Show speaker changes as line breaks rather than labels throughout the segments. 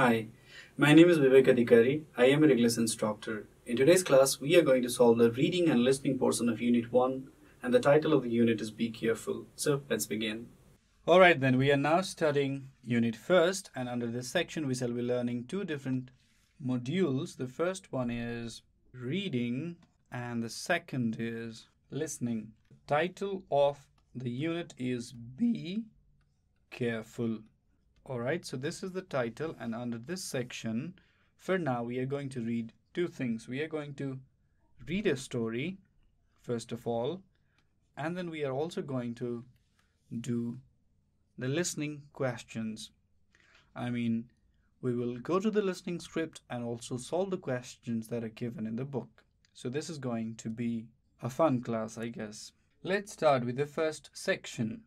Hi, my name is Bibek Adhikari. I am a regular instructor. In today's class, we are going to solve the reading and listening portion of Unit 1, and the title of the unit is Be Careful. So, let's begin. Alright then, we are now studying Unit 1st, and under this section we shall be learning two different modules. The first one is reading, and the second is listening. The title of the unit is Be Careful. Alright, so this is the title, and under this section, for now, we are going to read two things. We are going to read a story, first of all, and then we are also going to do the listening questions. We will go to the listening script and also solve the questions that are given in the book. So this is going to be a fun class, I guess. Let's start with the first section.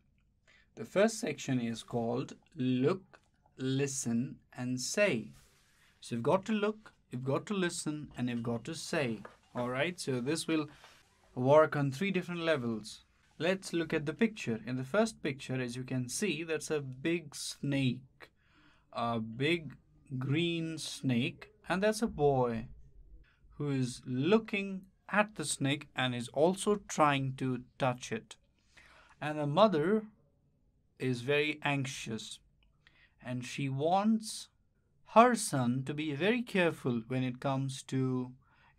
The first section is called Look, Listen and Say. So you've got to look, you've got to listen, and you've got to say. Alright, so this will work on three different levels. Let's look at the picture. In the first picture, as you can see, that's a big snake. A big green snake. And that's a boy who is looking at the snake and is also trying to touch it. And the mother is very anxious, and she wants her son to be very careful when it comes to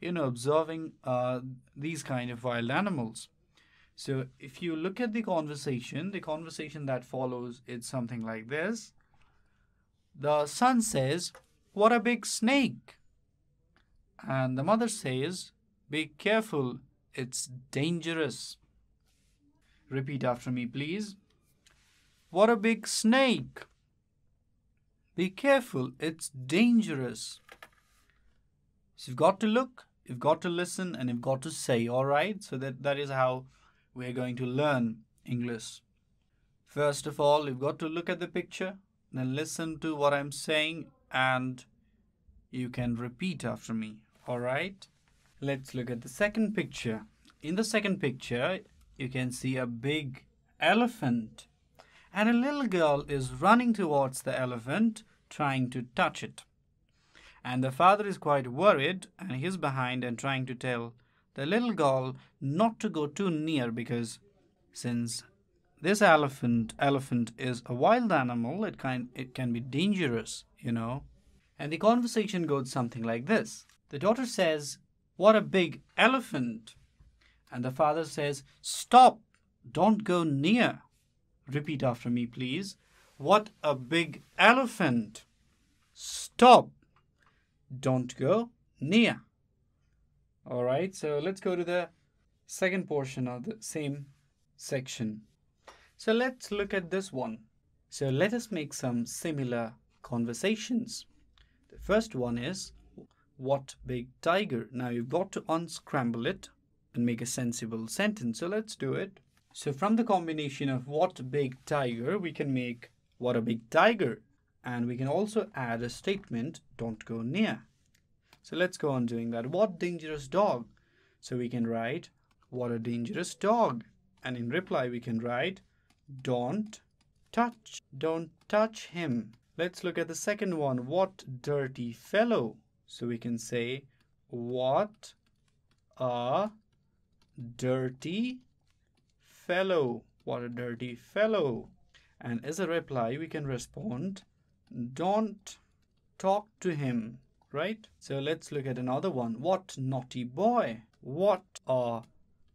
observing these kind of wild animals. So if you look at the conversation that follows, it's something like this. The son says, "What a big snake!" And the mother says, "Be careful, it's dangerous." Repeat after me, please. What a big snake! Be careful, it's dangerous. So you've got to look, you've got to listen, and you've got to say, alright? So that is how we're going to learn English. First of all, you've got to look at the picture, then listen to what I'm saying, and you can repeat after me, alright? Let's look at the second picture. In the second picture, you can see a big elephant. And a little girl is running towards the elephant, trying to touch it. And the father is quite worried, and he's behind and trying to tell the little girl not to go too near, because since this elephant is a wild animal, it can be dangerous, And the conversation goes something like this. The daughter says, "What a big elephant!" And the father says, "Stop! Don't go near." Repeat after me, please. What a big elephant. Stop. Don't go near. Alright, so let's go to the second portion of the same section. So let's look at this one. So let us make some similar conversations. The first one is, "What big tiger?" Now you've got to unscramble it and make a sensible sentence. So let's do it. So from the combination of what big tiger, we can make what a big tiger. And we can also add a statement, don't go near. So let's go on doing that. What dangerous dog? So we can write, what a dangerous dog. And in reply, we can write, don't touch him. Let's look at the second one, what dirty fellow? So we can say, what a dirty fellow. What a dirty fellow. And as a reply, we can respond, don't talk to him, right? So let's look at another one. What naughty boy. What a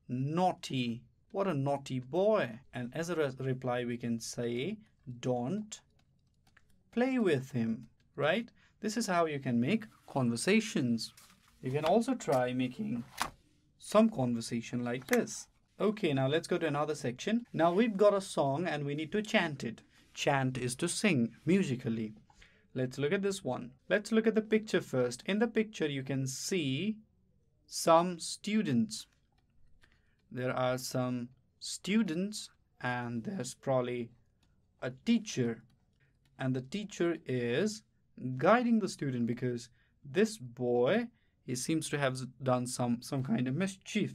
naughty boy. And as a reply, we can say, don't play with him, right? This is how you can make conversations. You can also try making some conversation like this. Okay, now let's go to another section. Now we've got a song and we need to chant it. Chant is to sing musically. Let's look at this one. Let's look at the picture first. In the picture, you can see some students. There are some students and there's probably a teacher. And the teacher is guiding the student because this boy, he seems to have done some kind of mischief.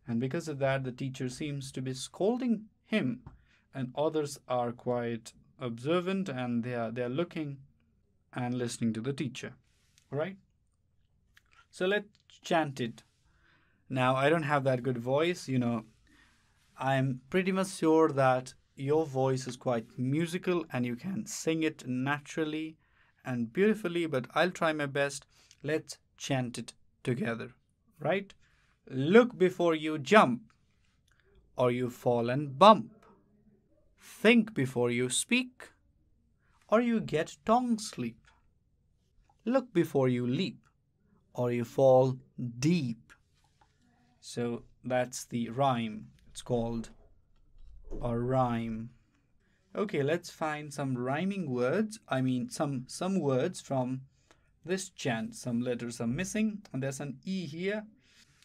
And because of that, the teacher seems to be scolding him, and others are quite observant and they are looking and listening to the teacher. All right? So let's chant it. Now, I don't have that good voice, I'm pretty much sure that your voice is quite musical and you can sing it naturally and beautifully, but I'll try my best. Let's chant it together, right? Look before you jump, or you fall and bump. Think before you speak, or you get tongue sleep. Look before you leap, or you fall deep. So that's the rhyme. It's called a rhyme. Okay, let's find some rhyming words. I mean, some words from this chant. Some letters are missing, and there's an E here.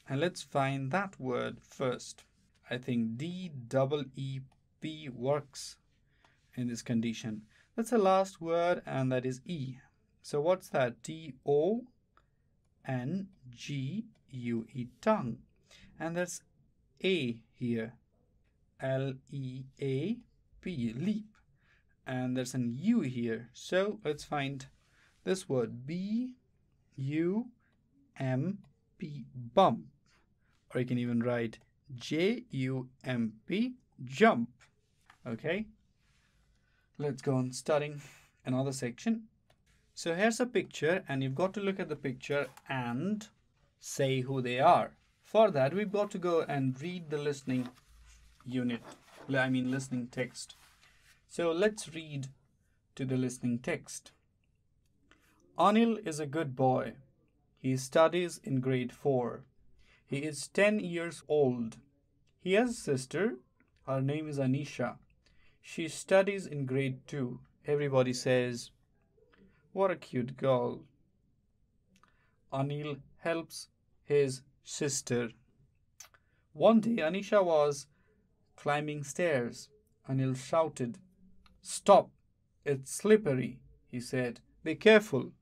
And let's find that word first. I think D-double-E-P works in this condition. That's the last word, and that is E. So what's that? T-O-N-G-U-E, tongue. And there's A here. L-E-A-P, leap. And there's an U here. So let's find this word. B-U-M-P, bump. Or you can even write J-U-M-P, jump. Okay? Let's go on studying another section. So here's a picture, and you've got to look at the picture and say who they are. For that, we've got to go and read the listening listening text. So let's read to the listening text. Anil is a good boy. He studies in grade 4. He is 10 years old. He has a sister. Her name is Anisha. She studies in grade 2. Everybody says, "What a cute girl." Anil helps his sister. One day, Anisha was climbing stairs. Anil shouted, "Stop! It's slippery," he said. "Be careful.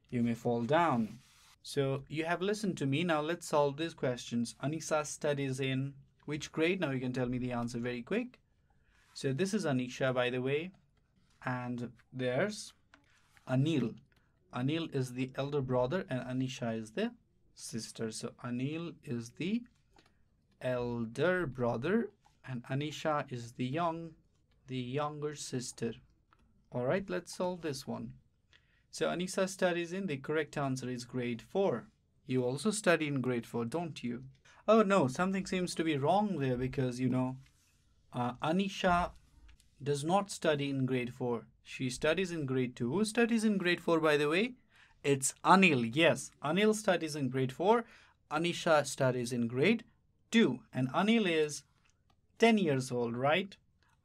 You may fall down." So you have listened to me. Now let's solve these questions. Anisha studies in which grade? Now you can tell me the answer very quick. So this is Anisha, by the way. And there's Anil. Anil is the elder brother and Anisha is the sister. So Anil is the elder brother and Anisha is the younger sister. All right, let's solve this one. So Anisha studies in, the correct answer is grade 4. You also study in grade 4, don't you? Oh no, something seems to be wrong there because, Anisha does not study in grade 4. She studies in grade 2. Who studies in grade 4, by the way? It's Anil. Yes, Anil studies in grade 4. Anisha studies in grade 2. And Anil is 10 years old, right?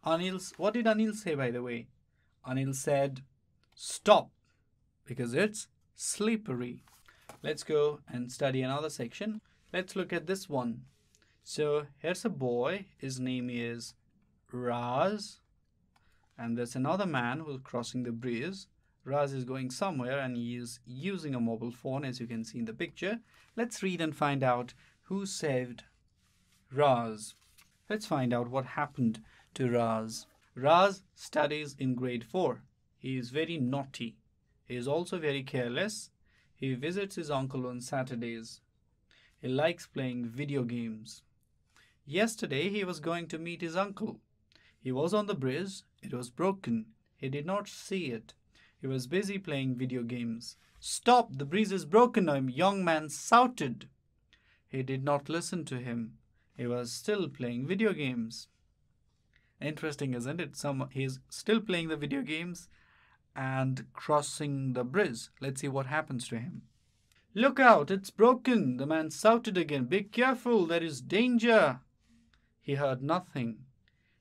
What did Anil say, by the way? Anil said, "Stop," because it's slippery. Let's go and study another section. Let's look at this one. So here's a boy. His name is Raz. And there's another man who's crossing the bridge. Raz is going somewhere and he is using a mobile phone, as you can see in the picture. Let's read and find out who saved Raz. Let's find out what happened to Raz. Raz studies in grade 4. He is very naughty. He is also very careless. He visits his uncle on Saturdays. He likes playing video games. Yesterday he was going to meet his uncle. He was on the bridge. It was broken. He did not see it. He was busy playing video games. "Stop! The bridge is broken!" a young man shouted. He did not listen to him. He was still playing video games. Interesting, isn't it? He's still playing the video games and crossing the bridge. Let's see what happens to him. "Look out, it's broken!" the man shouted again. "Be careful, there is danger!" He heard nothing.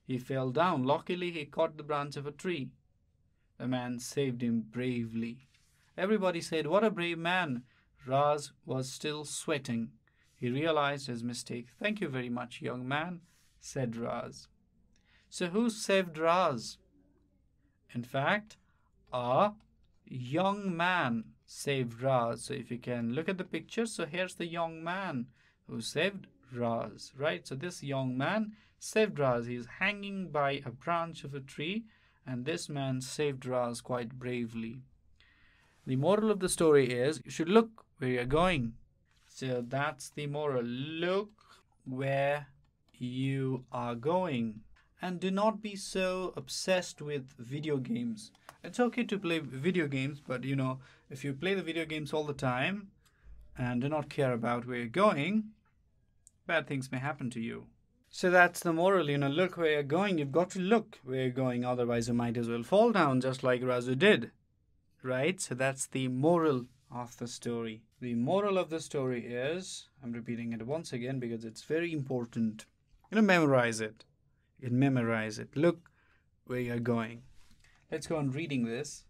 He fell down. Luckily, he caught the branch of a tree. The man saved him bravely. Everybody said, "What a brave man!" Raz was still sweating. He realized his mistake. "Thank you very much, young man," said Raz. So who saved Raz? In fact, a young man saved Raz. So if you can look at the picture, so here's the young man who saved Raz, right? So this young man saved Raz. He's hanging by a branch of a tree, and this man saved Raz quite bravely. The moral of the story is you should look where you're going. So that's the moral. Look where you are going. And do not be so obsessed with video games. It's okay to play video games, but if you play the video games all the time and do not care about where you're going, bad things may happen to you. So that's the moral, look where you're going. You've got to look where you're going, otherwise you might as well fall down just like Razu did. Right? So that's the moral of the story. The moral of the story is, I'm repeating it once again because it's very important. Memorize it. You can memorize it. Look where you're going. Let's go on reading this.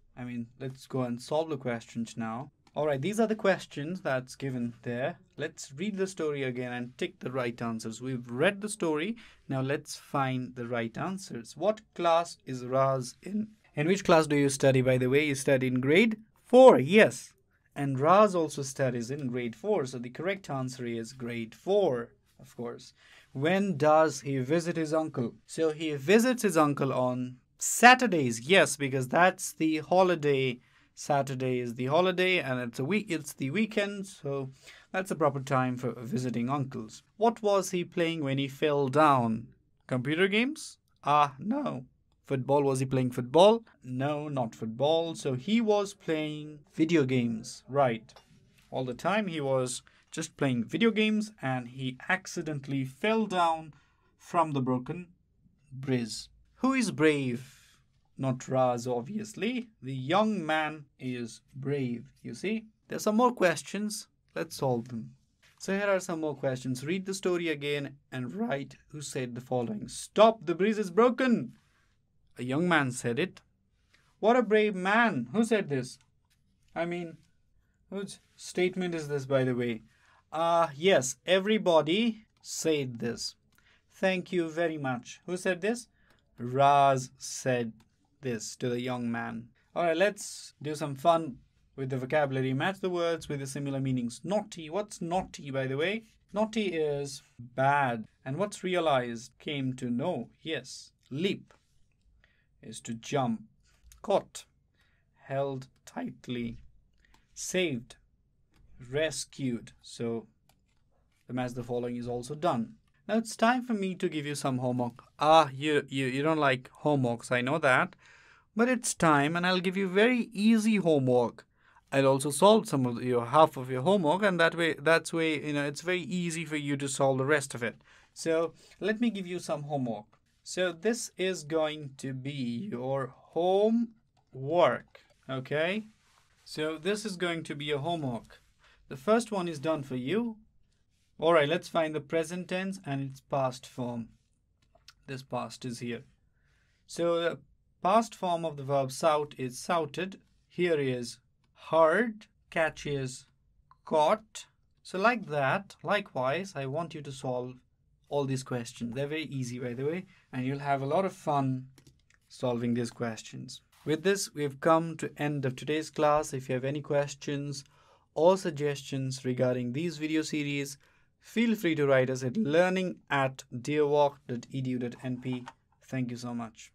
Let's go and solve the questions now. Alright, these are the questions that's given there. Let's read the story again and tick the right answers. We've read the story. Now let's find the right answers. What class is Raz in? In which class do you study, by the way? You study in grade 4, yes. And Raz also studies in grade 4. So the correct answer is grade 4, of course. When does he visit his uncle? So he visits his uncle on Saturdays. Yes, because that's the holiday. Saturday is the holiday and it's the weekend, so that's the proper time for visiting uncles. What was he playing when he fell down? Computer games? No. Football. Was he playing football? No, not football. So he was playing video games. Right. All the time he was just playing video games and he accidentally fell down from the broken bridge. Who is brave? Not Raz, obviously. The young man is brave, you see. There's some more questions. Let's solve them. So here are some more questions. Read the story again and write who said the following. Stop, the bridge is broken. A young man said it. What a brave man. Who said this? Whose statement is this, by the way? Yes, everybody said this. Thank you very much. Who said this? Raz said this to the young man. Alright, let's do some fun with the vocabulary. Match the words with the similar meanings. Naughty. What's naughty, by the way? Naughty is bad. And what's realized? Came to know. Yes. Leap is to jump. Caught. Held tightly. Saved. Rescued. So the match the following is also done. Now it's time for me to give you some homework. You don't like homeworks, I know that. But it's time and I'll give you very easy homework. I'll also solve some of half of your homework, and that's way it's very easy for you to solve the rest of it. So let me give you some homework. So this is going to be your homework. Okay? So this is going to be your homework. The first one is done for you. Alright, let's find the present tense and its past form. This past is here. So the past form of the verb shout is shouted. Here is heard. Catch is caught. So like that, likewise, I want you to solve all these questions. They're very easy, by the way, and you'll have a lot of fun solving these questions. With this, we've come to end of today's class. If you have any questions or suggestions regarding these video series, feel free to write us at learning@deerwalk.edu.np. Thank you so much.